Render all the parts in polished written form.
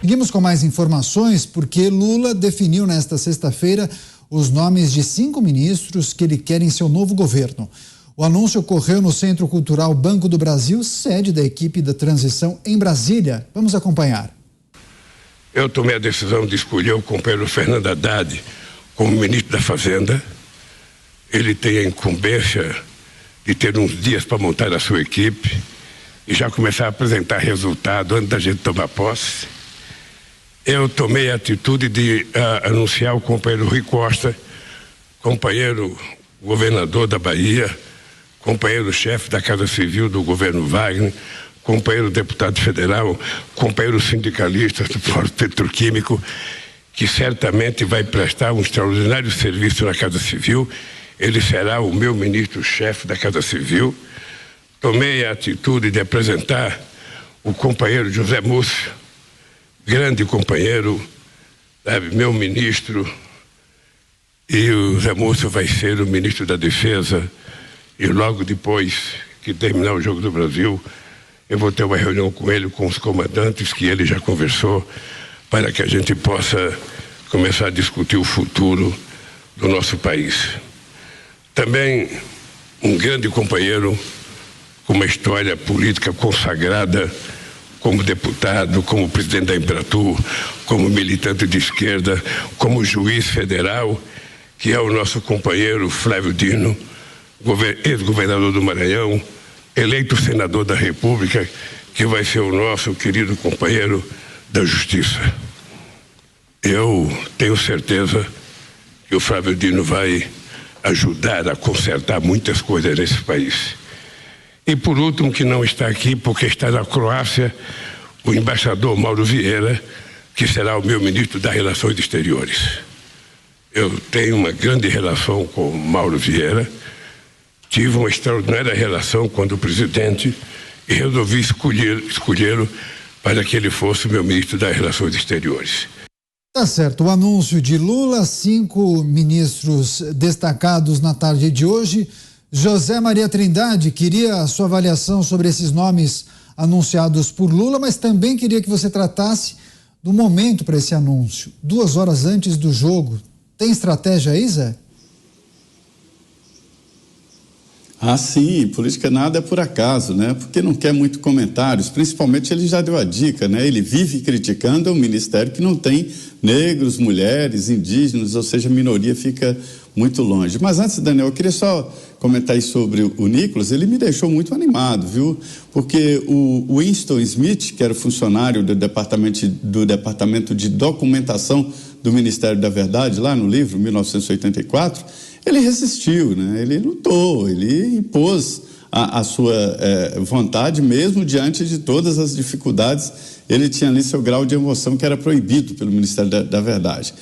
Seguimos com mais informações porque Lula definiu nesta sexta-feira os nomes de 5 ministros que ele quer em seu novo governo. O anúncio ocorreu no Centro Cultural Banco do Brasil, sede da equipe da transição em Brasília. Vamos acompanhar. Eu tomei a decisão de escolher o companheiro Fernando Haddad como ministro da Fazenda. Ele tem a incumbência de ter uns dias para montar a sua equipe e já começar a apresentar resultado antes da gente tomar posse. Eu tomei a atitude de anunciar o companheiro Rui Costa, companheiro governador da Bahia, companheiro-chefe da Casa Civil do governo Wagner, companheiro deputado federal, companheiro sindicalista do Fórum Petroquímico, que certamente vai prestar um extraordinário serviço na Casa Civil. Ele será o meu ministro-chefe da Casa Civil. Tomei a atitude de apresentar o companheiro José Múcio, grande companheiro, sabe, meu ministro, e o José Múcio vai ser o ministro da Defesa. E logo depois que terminar o Jogo do Brasil, eu vou ter uma reunião com ele, com os comandantes que ele já conversou, para que a gente possa começar a discutir o futuro do nosso país. Também um grande companheiro com uma história política consagrada como deputado, como presidente da Embratur, como militante de esquerda, como juiz federal, que é o nosso companheiro Flávio Dino, ex-governador do Maranhão, eleito senador da República, que vai ser o nosso querido companheiro da Justiça. Eu tenho certeza que o Flávio Dino vai ajudar a consertar muitas coisas nesse país. E por último, que não está aqui porque está na Croácia, o embaixador Mauro Vieira, que será o meu ministro das Relações Exteriores. Eu tenho uma grande relação com o Mauro Vieira, tive uma extraordinária relação quando presidente e resolvi escolhê-lo para que ele fosse o meu ministro das Relações Exteriores. Tá certo, o anúncio de Lula, 5 ministros destacados na tarde de hoje. José Maria Trindade, queria a sua avaliação sobre esses nomes anunciados por Lula, mas também queria que você tratasse do momento para esse anúncio, 2 horas antes do jogo. Tem estratégia aí, Zé? Ah, sim, política nada é por acaso, né? Porque não quer muito comentários, principalmente ele já deu a dica, né? Ele vive criticando um ministério que não tem negros, mulheres, indígenas, ou seja, a minoria fica muito longe. Mas antes, Daniel, eu queria só comentar aí sobre o Nicolas. Ele me deixou muito animado, viu? Porque o Winston Smith, que era funcionário do Departamento de Documentação do Ministério da Verdade, lá no livro 1984, ele resistiu, né? Ele lutou, ele impôs a sua vontade, mesmo diante de todas as dificuldades. Ele tinha ali seu grau de emoção que era proibido pelo Ministério da Verdade.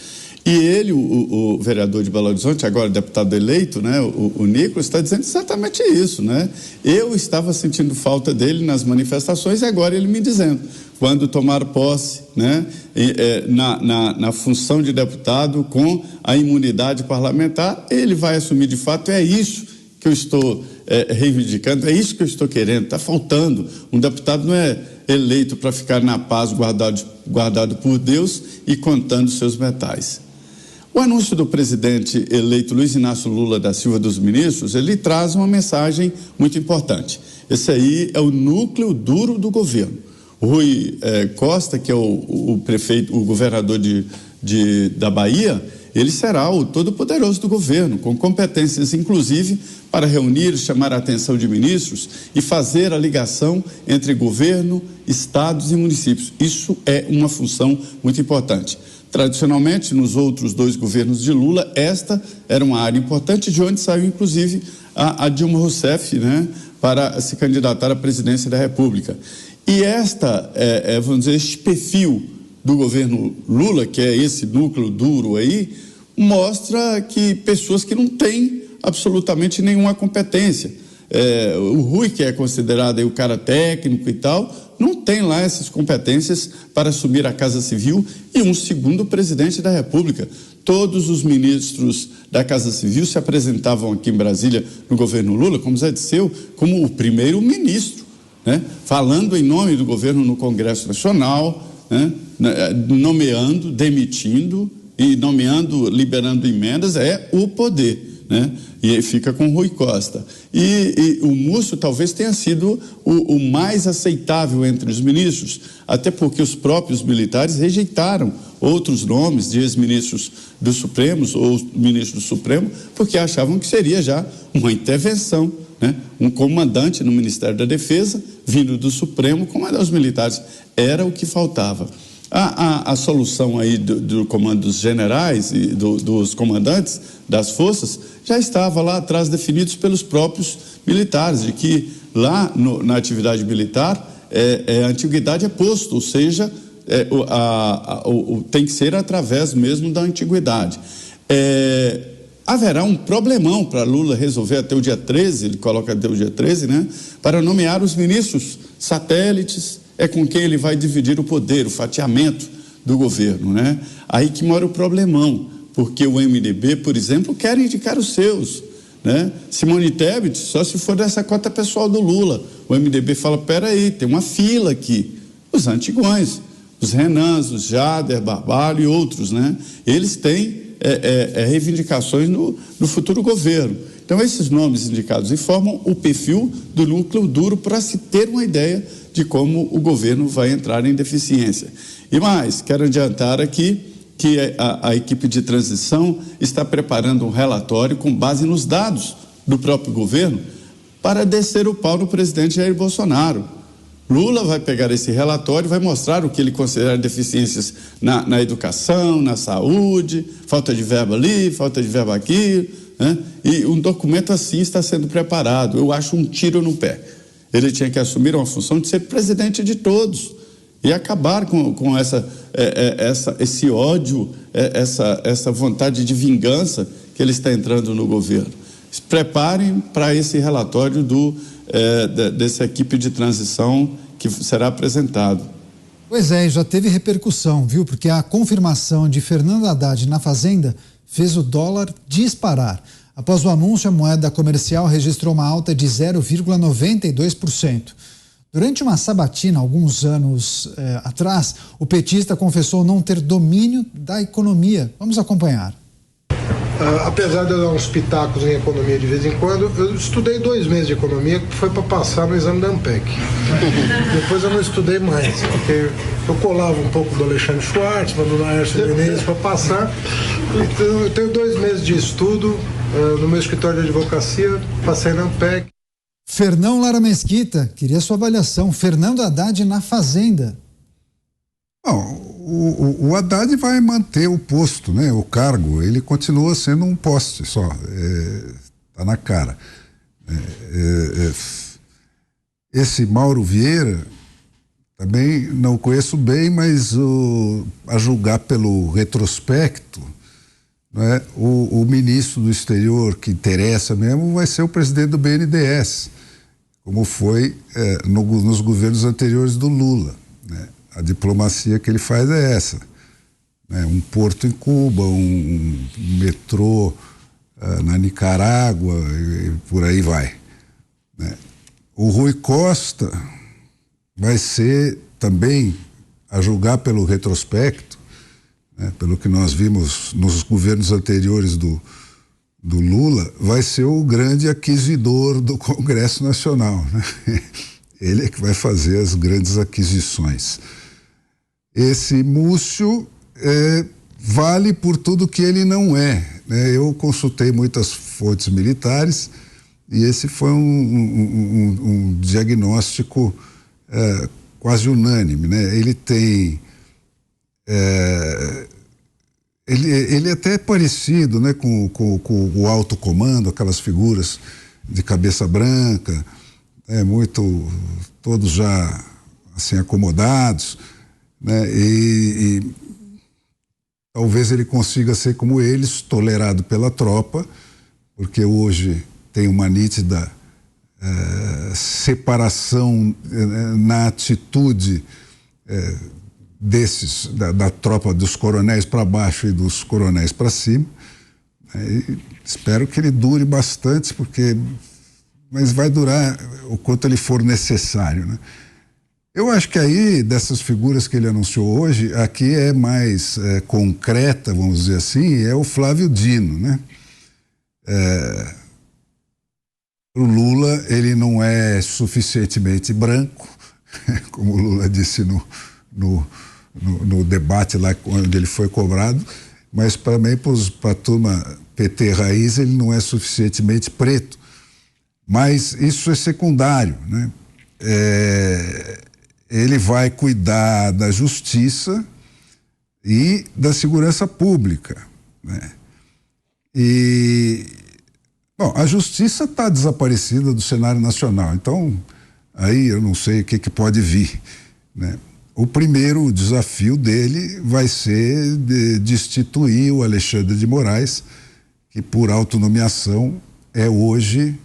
E ele, o vereador de Belo Horizonte, agora deputado eleito, né, o Nicolas, está dizendo exatamente isso, né? Eu estava sentindo falta dele nas manifestações e agora ele me dizendo, quando tomar posse, né, na função de deputado com a imunidade parlamentar, ele vai assumir de fato. É isso que eu estou reivindicando, é isso que eu estou querendo. Está faltando. Um deputado não é eleito para ficar na paz, guardado por Deus e contando seus metais. O anúncio do presidente eleito Luiz Inácio Lula da Silva dos ministros, ele traz uma mensagem muito importante. Esse aí é o núcleo duro do governo. Rui Costa, que é o prefeito, o governador da Bahia, ele será o todo-poderoso do governo, com competências, inclusive, para reunir, chamar a atenção de ministros e fazer a ligação entre governo, estados e municípios. Isso é uma função muito importante. Tradicionalmente, nos outros 2 governos de Lula, esta era uma área importante, de onde saiu, inclusive, a Dilma Rousseff, né, para se candidatar à presidência da República. E vamos dizer, este perfil do governo Lula, que é esse núcleo duro aí, mostra que pessoas que não têm absolutamente nenhuma competência. O Rui, que é considerado aí o cara técnico e tal, não tem lá essas competências para assumir a Casa Civil e um segundo presidente da República. Todos os ministros da Casa Civil se apresentavam aqui em Brasília no governo Lula, como Zé Disseu, como o primeiro-ministro, né? Falando em nome do governo no Congresso Nacional, né? nomeando, demitindo e nomeando, liberando emendas, é o poder, né? E aí fica com Rui Costa. E o Múcio talvez tenha sido o mais aceitável entre os ministros, até porque os próprios militares rejeitaram outros nomes de ex-ministros do Supremo ou ministros do Supremo, porque achavam que seria já uma intervenção, né? Um comandante no Ministério da Defesa, vindo do Supremo, comandar os militares. Era o que faltava. A solução aí do comando dos generais e dos comandantes das forças já estava lá atrás definidos pelos próprios militares, de que lá na atividade militar a antiguidade é posto, ou seja, tem que ser através mesmo da antiguidade. Haverá um problemão para Lula resolver até o dia 13, ele coloca até o dia 13, né, para nomear os ministros satélites, com quem ele vai dividir o poder, o fatiamento do governo, né? Aí que mora o problemão, porque o MDB, por exemplo, quer indicar os seus, né? Simone Tebet, só se for dessa cota pessoal do Lula. O MDB fala, peraí, tem uma fila aqui, os antigões, os Renans, os Jader, Barbalho e outros, né? Eles têm reivindicações no futuro governo. Então, esses nomes indicados formam o perfil do núcleo duro para se ter uma ideia de como o governo vai entrar em deficiência. E mais, quero adiantar aqui que a equipe de transição está preparando um relatório com base nos dados do próprio governo para descer o pau no presidente Jair Bolsonaro. Lula vai pegar esse relatório e vai mostrar o que ele considera deficiências na educação, na saúde, falta de verba ali, falta de verba aqui, né? E um documento assim está sendo preparado. Eu acho um tiro no pé. Ele tinha que assumir uma função de ser presidente de todos e acabar com esse ódio, essa vontade de vingança que ele está entrando no governo. Se preparem para esse relatório dessa equipe de transição que será apresentado. Pois é, já teve repercussão, viu? Porque a confirmação de Fernando Haddad na Fazenda fez o dólar disparar. Após o anúncio, a moeda comercial registrou uma alta de 0,92%. Durante uma sabatina, alguns anos atrás, o petista confessou não ter domínio da economia. Vamos acompanhar. Apesar de eu dar uns pitacos em economia de vez em quando, eu estudei 2 meses de economia, que foi para passar no exame da ANPEC. Depois eu não estudei mais, porque eu colava um pouco do Alexandre Schwartzman, do Laércio Menezes para passar. Então, eu tenho 2 meses de estudo no meu escritório de advocacia, passei na ANPEC. Fernão Lara Mesquita, queria sua avaliação. Fernando Haddad na Fazenda. Não, o Haddad vai manter o posto, né? O cargo, ele continua sendo um poste só, tá na cara. Esse Mauro Vieira, também não conheço bem, mas a julgar pelo retrospecto, né, o ministro do exterior que interessa mesmo vai ser o presidente do BNDES, como foi nos governos anteriores do Lula, né? A diplomacia que ele faz é essa, né? Um porto em Cuba, um metrô na Nicarágua e por aí vai, né? O Rui Costa vai ser também, a julgar pelo retrospecto, né, pelo que nós vimos nos governos anteriores do Lula, vai ser o grande aquisitor do Congresso Nacional, né? Ele é que vai fazer as grandes aquisições. Esse Múcio vale por tudo que ele não é, né? Eu consultei muitas fontes militares e esse foi um diagnóstico quase unânime, né? Ele tem ele é até parecido, né, com o alto comando, aquelas figuras de cabeça branca, todos já assim acomodados, né? E talvez ele consiga ser como eles, tolerado pela tropa, porque hoje tem uma nítida separação na atitude da tropa, dos coronéis para baixo e dos coronéis para cima. E espero que ele dure bastante, mas vai durar o quanto ele for necessário, né? Eu acho que aí, dessas figuras que ele anunciou hoje, aqui é mais concreta, vamos dizer assim, é o Flávio Dino, né? O Lula, ele não é suficientemente branco, como o Lula disse no debate lá onde ele foi cobrado, mas também para a turma PT Raiz ele não é suficientemente preto. Mas isso é secundário, né? Ele vai cuidar da justiça e da segurança pública, né? Bom, a justiça está desaparecida do cenário nacional, então aí eu não sei o que pode vir, né? O primeiro desafio dele vai ser de destituir o Alexandre de Moraes, que por autonomeação é hoje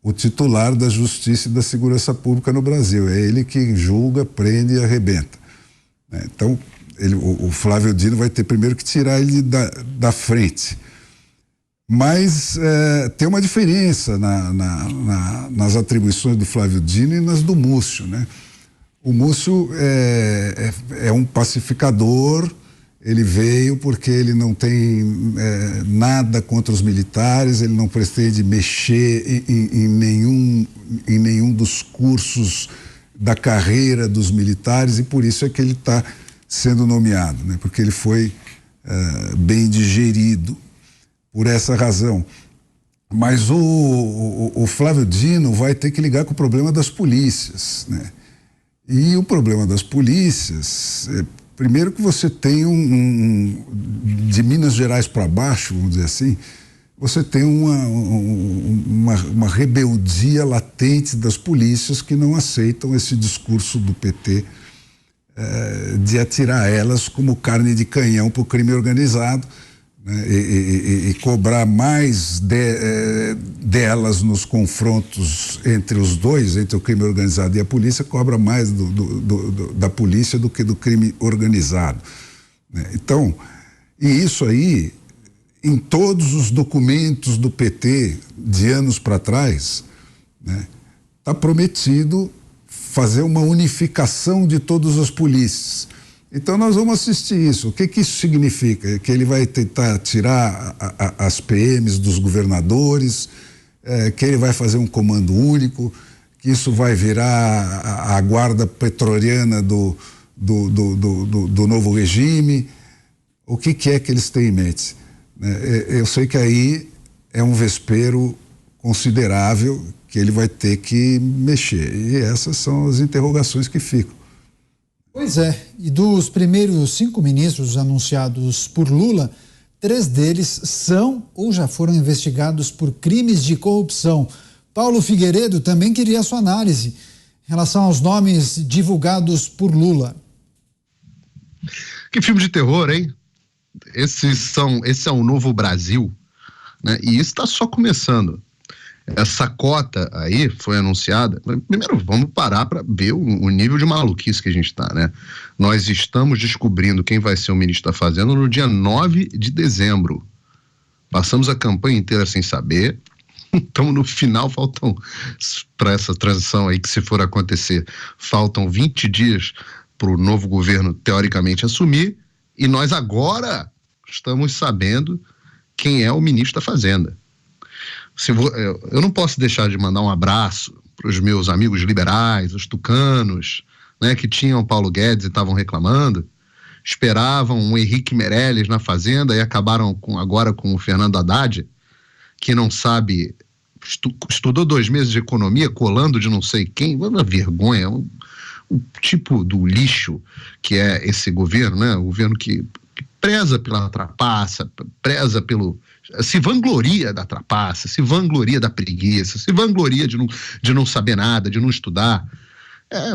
o titular da Justiça e da Segurança Pública no Brasil. É ele que julga, prende e arrebenta, né? Então, o Flávio Dino vai ter primeiro que tirar ele da frente. Mas tem uma diferença nas atribuições do Flávio Dino e nas do Múcio, né? O Múcio é um pacificador. Ele veio porque ele não tem nada contra os militares, ele não pretende mexer em nenhum dos cursos da carreira dos militares, e por isso é que ele está sendo nomeado, né? Porque ele foi bem digerido por essa razão. Mas o Flávio Dino vai ter que ligar com o problema das polícias, né? E o problema das polícias primeiro que você tem de Minas Gerais para baixo, vamos dizer assim, você tem uma rebeldia latente das polícias que não aceitam esse discurso do PT de atirar elas como carne de canhão para o crime organizado, né, e cobrar mais delas nos confrontos entre os dois, entre o crime organizado e a polícia, cobra mais da polícia do que do crime organizado, né? Então, e isso aí, em todos os documentos do PT de anos para trás, né, tá prometido fazer uma unificação de todas as polícias. Então nós vamos assistir isso. O que isso significa? Que ele vai tentar tirar as PMs dos governadores, que ele vai fazer um comando único, que isso vai virar a guarda pretoriana do novo regime. O que é que eles têm em mente? Eu sei que aí é um vespeiro considerável que ele vai ter que mexer. E essas são as interrogações que ficam. Pois é, e dos primeiros 5 ministros anunciados por Lula, 3 deles são ou já foram investigados por crimes de corrupção. Paulo Figueiredo também queria a sua análise em relação aos nomes divulgados por Lula. Que filme de terror, hein? Esse é o novo Brasil, né? E isso está só começando. Essa cota aí foi anunciada. Primeiro, vamos parar para ver o nível de maluquice que a gente está, né? Nós estamos descobrindo quem vai ser o ministro da Fazenda no dia 9 de dezembro. Passamos a campanha inteira sem saber. Então, no final, faltam, para essa transição aí que se for acontecer, faltam 20 dias para o novo governo, teoricamente, assumir. E nós agora estamos sabendo quem é o ministro da Fazenda. Eu não posso deixar de mandar um abraço para os meus amigos liberais, os tucanos, né, que tinham Paulo Guedes e estavam reclamando, esperavam um Henrique Meirelles na Fazenda e acabaram agora com o Fernando Haddad, que não sabe, estudou 2 meses de economia, colando de não sei quem, uma vergonha, o tipo do lixo que é esse governo, né, o governo que preza pela trapaça, preza se vangloria da trapaça, se vangloria da preguiça, se vangloria de não saber nada, de não estudar.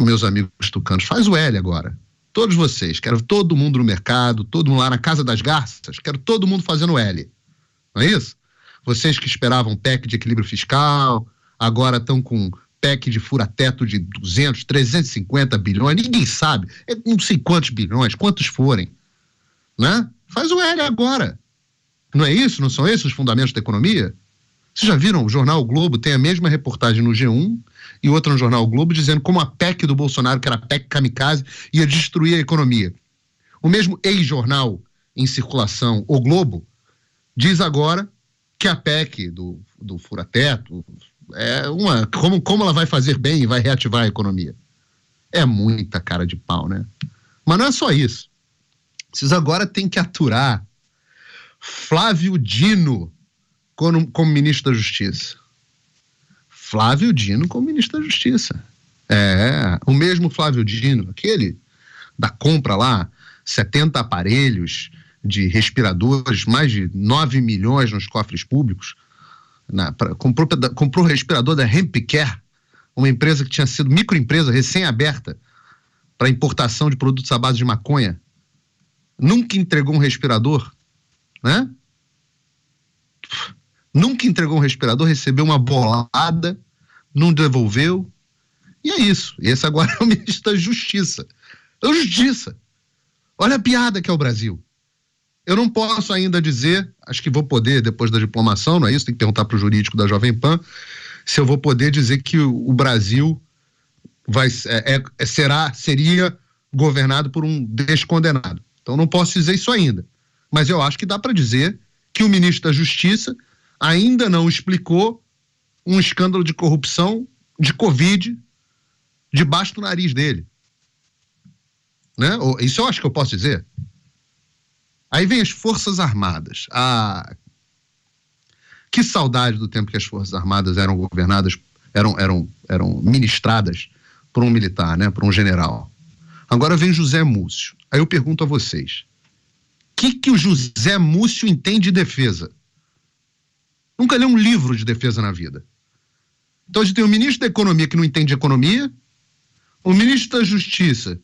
Meus amigos tucanos, faz o L agora. Todos vocês, quero todo mundo no mercado, todo mundo lá na Casa das Garças, quero todo mundo fazendo L. Não é isso? Vocês que esperavam PEC de equilíbrio fiscal, agora estão com PEC de fura-teto de 200, 350 bilhões, ninguém sabe, não sei quantos bilhões, quantos forem, né? Faz o L agora. Não é isso? Não são esses os fundamentos da economia? Vocês já viram? O jornal o Globo tem a mesma reportagem no G1 e outra no jornal o Globo dizendo como a PEC do Bolsonaro, que era a PEC kamikaze, ia destruir a economia. O mesmo ex-jornal em circulação, o Globo, diz agora que a PEC do fura-teto é como ela vai fazer bem e vai reativar a economia. É muita cara de pau, né? Mas não é só isso. Vocês agora têm que aturar Flávio Dino como ministro da Justiça. Flávio Dino como ministro da Justiça. O mesmo Flávio Dino, aquele da compra lá, 70 aparelhos de respiradores, mais de 9 milhões nos cofres públicos. Comprou o respirador da Hempcare, uma empresa que tinha sido microempresa, recém-aberta, para importação de produtos à base de maconha. Nunca entregou um respirador, né? Nunca entregou um respirador, recebeu uma bolada, não devolveu. E é isso. Esse agora é o ministro da Justiça. É Justiça. Olha a piada que é o Brasil. Eu não posso ainda dizer, acho que vou poder depois da diplomação, não é isso? Tem que perguntar para o jurídico da Jovem Pan, se eu vou poder dizer que o Brasil seria governado por um descondenado. Então não posso dizer isso ainda. Mas eu acho que dá para dizer que o ministro da Justiça ainda não explicou um escândalo de corrupção, de Covid, debaixo do nariz dele. Né? Isso eu acho que eu posso dizer. Aí vem as Forças Armadas. Que saudade do tempo que as Forças Armadas eram governadas, eram ministradas por um militar, né? Por um general. Agora vem José Múcio. Aí eu pergunto a vocês, o que o José Múcio entende de defesa? Nunca leu um livro de defesa na vida. Então a gente tem o ministro da Economia que não entende de economia, o ministro da Justiça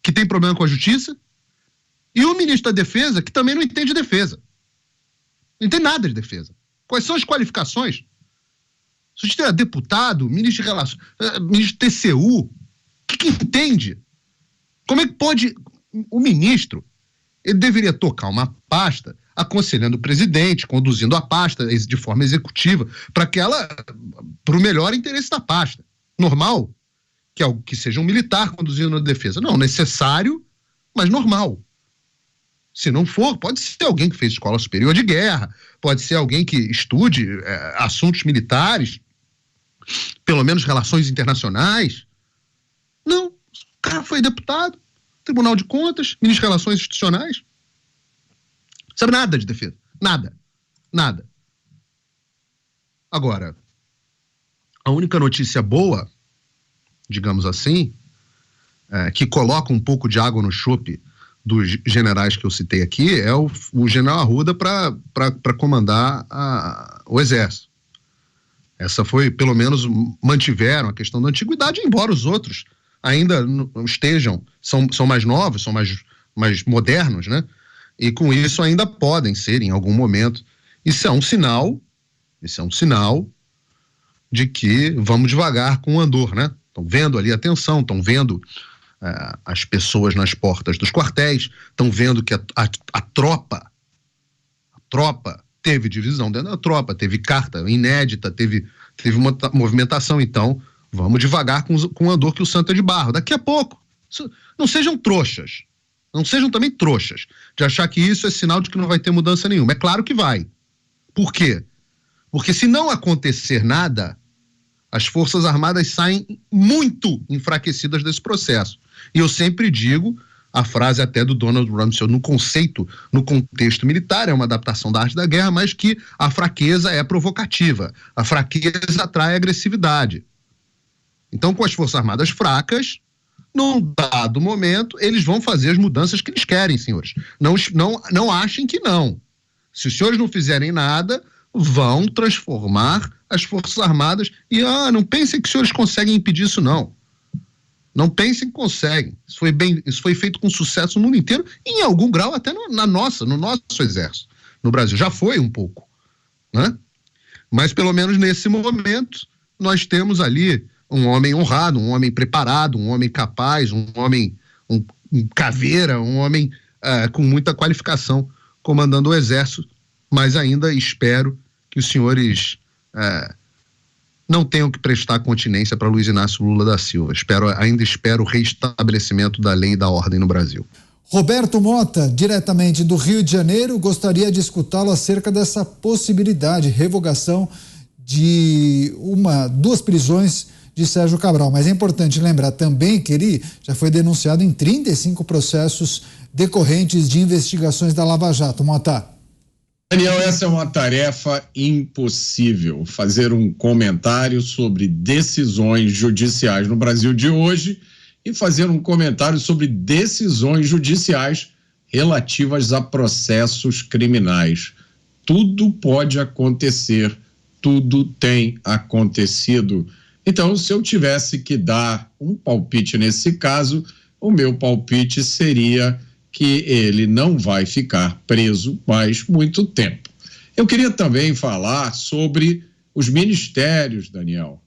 que tem problema com a justiça, e o ministro da Defesa que também não entende de defesa. Não entende nada de defesa. Quais são as qualificações? Se você é deputado, ministro de Relações, ministro do TCU, o que entende? Como é que pode o ministro? Ele deveria tocar uma pasta aconselhando o presidente, conduzindo a pasta de forma executiva para o melhor interesse da pasta. Normal que seja um militar conduzindo a defesa. Não, necessário, mas normal. Se não for, pode ser alguém que fez escola superior de guerra, pode ser alguém que estude assuntos militares, pelo menos relações internacionais. Não, o cara foi deputado, Tribunal de Contas, ministro de Relações Institucionais. Sabe nada de defesa. Nada. Agora, a única notícia boa, digamos assim, que coloca um pouco de água no chope dos generais que eu citei aqui, é o general Arruda para comandar o Exército. Essa foi, pelo menos, mantiveram a questão da antiguidade, embora os outros ainda estejam, são mais novos, são mais modernos, né? E com isso ainda podem ser, em algum momento. Isso é um sinal de que vamos devagar com o andor, né? Estão vendo ali a tensão, estão vendo as pessoas nas portas dos quartéis, estão vendo que a tropa teve divisão dentro da tropa, teve carta inédita, teve uma movimentação. Então vamos devagar com o andor, que o santo é de barro. Daqui a pouco, não sejam trouxas, não sejam também trouxas de achar que isso é sinal de que não vai ter mudança nenhuma. É claro que vai. Por quê? Porque se não acontecer nada, as Forças Armadas saem muito enfraquecidas desse processo. E eu sempre digo, a frase até do Donald Rumsfeld, no contexto militar, é uma adaptação da arte da guerra, mas que a fraqueza é provocativa, a fraqueza atrai agressividade. Então, com as Forças Armadas fracas, num dado momento, eles vão fazer as mudanças que eles querem, senhores. Não achem que não. Se os senhores não fizerem nada, vão transformar as Forças Armadas e não pensem que os senhores conseguem impedir isso, não. Não pensem que conseguem. Isso foi feito com sucesso no mundo inteiro, e em algum grau até no nosso exército. No Brasil já foi um pouco, né? Mas pelo menos nesse momento nós temos ali um homem honrado, um homem preparado, um homem capaz, um homem um caveira, um homem com muita qualificação comandando o exército, mas ainda espero que os senhores não tenham que prestar continência para Luiz Inácio Lula da Silva. Ainda espero o restabelecimento da lei e da ordem no Brasil. Roberto Mota, diretamente do Rio de Janeiro, gostaria de escutá-lo acerca dessa possibilidade, revogação de 2 prisões de Sérgio Cabral. Mas é importante lembrar também que ele já foi denunciado em 35 processos decorrentes de investigações da Lava Jato. Mota. Daniel, essa é uma tarefa impossível, fazer um comentário sobre decisões judiciais no Brasil de hoje e fazer um comentário sobre decisões judiciais relativas a processos criminais. Tudo pode acontecer, tudo tem acontecido. Então, se eu tivesse que dar um palpite nesse caso, o meu palpite seria que ele não vai ficar preso mais muito tempo. Eu queria também falar sobre os ministérios, Daniel.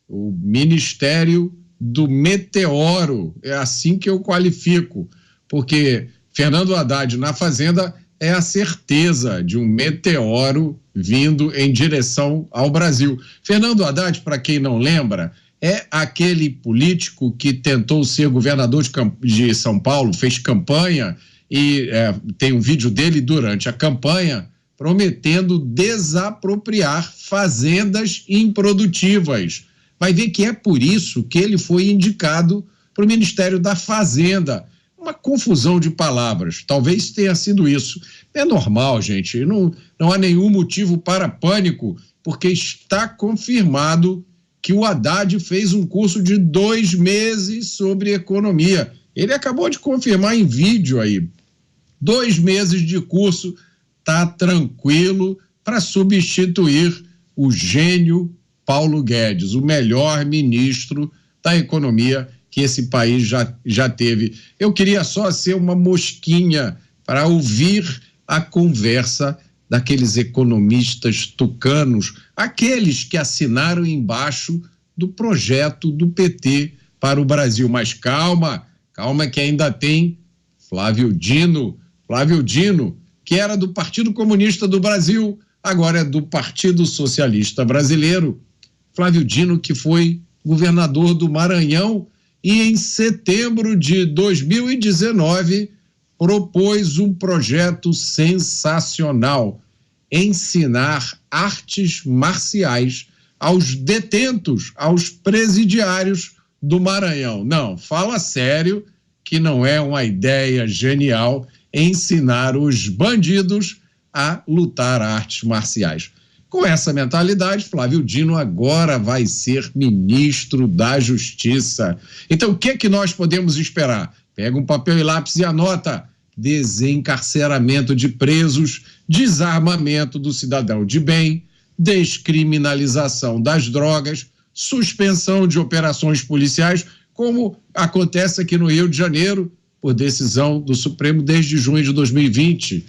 O Ministério do Meteoro, é assim que eu qualifico, porque Fernando Haddad na Fazenda é a certeza de um meteoro vindo em direção ao Brasil. Fernando Haddad, para quem não lembra, é aquele político que tentou ser governador de São Paulo, fez campanha e tem um vídeo dele durante a campanha prometendo desapropriar fazendas improdutivas. Vai ver que é por isso que ele foi indicado para o Ministério da Fazenda. Uma confusão de palavras, talvez tenha sido isso. É normal, gente, não há nenhum motivo para pânico, porque está confirmado que o Haddad fez um curso de 2 meses sobre economia. Ele acabou de confirmar em vídeo aí. 2 meses de curso, tá tranquilo para substituir o gênio Paulo Guedes, o melhor ministro da economia que esse país já teve. Eu queria só ser uma mosquinha para ouvir a conversa daqueles economistas tucanos, aqueles que assinaram embaixo do projeto do PT para o Brasil. Mas calma que ainda tem Flávio Dino, que era do Partido Comunista do Brasil, agora é do Partido Socialista Brasileiro. Flávio Dino, que foi governador do Maranhão e em setembro de 2019 propôs um projeto sensacional: ensinar artes marciais aos detentos, aos presidiários do Maranhão. Não, fala sério que não é uma ideia genial ensinar os bandidos a lutar artes marciais. Com essa mentalidade, Flávio Dino agora vai ser ministro da Justiça. Então, o que nós podemos esperar? Pega um papel e lápis e anota: desencarceramento de presos, desarmamento do cidadão de bem, descriminalização das drogas, suspensão de operações policiais, como acontece aqui no Rio de Janeiro, por decisão do Supremo desde junho de 2020.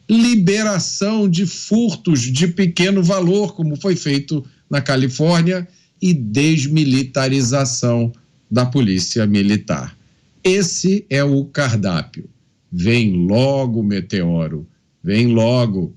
Liberação de furtos de pequeno valor, como foi feito na Califórnia, e desmilitarização da Polícia Militar. Esse é o cardápio. Vem logo o meteoro, vem logo.